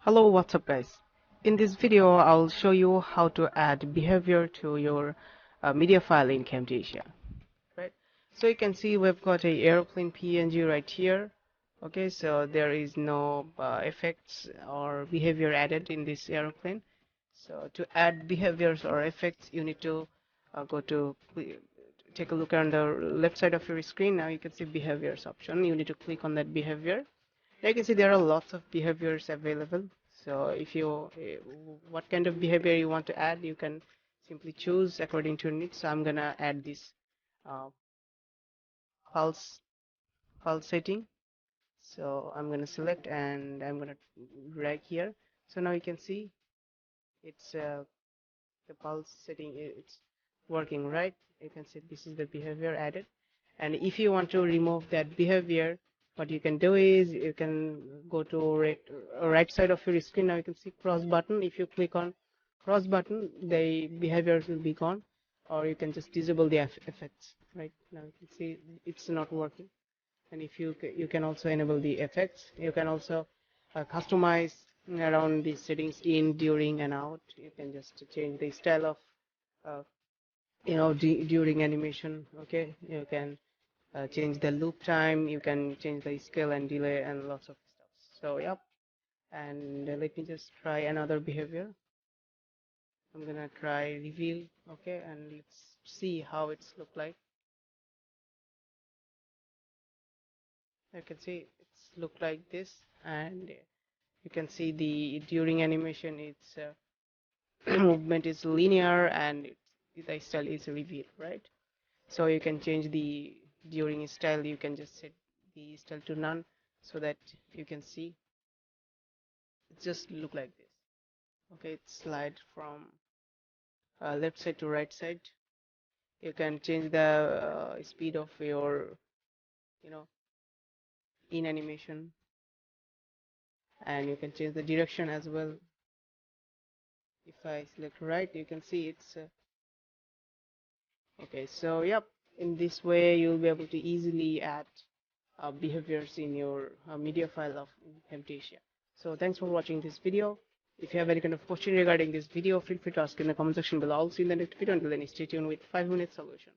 Hello, what's up guys? In this video I'll show you how to add behavior to your media file in Camtasia. Right, so you can see we've got a airplane PNG right here. Okay, so there is no effects or behavior added in this airplane. So to add behaviors or effects you need to take a look on the left side of your screen. Now you can see behaviors option. You need to click on that behavior. Now you can see there are lots of behaviors available. So if you what kind of behavior you want to add, you can simply choose according to your needs. So I'm gonna add this uh, pulse setting. So I'm gonna select and I'm gonna drag here. So now you can see it's the pulse setting. It's working, right? You can see this is the behavior added. And if you want to remove that behavior, what you can do is you can go to right side of your screen. Now you can see cross button. If you click on cross button, the behaviors will be gone, or you can just disable the effects. Right now you can see it's not working. And if you can also enable the effects. You can also customize around the settings in, during, and out. You can just change the style of uh, during animation. Okay, you can change the loop time, you can change the scale and delay and lots of stuff. So yep, and let me just try another behavior. I'm gonna try reveal. Okay, and let's see how it's look like. You can see it's look like this, and you can see the during animation it's movement is linear, and the style is reveal, right? So you can change the during style. You can just set the style to none so that you can see it just look like this. Okay, it slide from left side to right side. You can change the speed of your you know in animation, and you can change the direction as well. If I select right, you can see it's okay. So yep, in this way you'll be able to easily add behaviors in your media file of Camtasia. So thanks for watching this video. If you have any kind of question regarding this video, feel free to ask in the comment section below. I'll see you in the next video. Until then, stay tuned with 5 minute solution.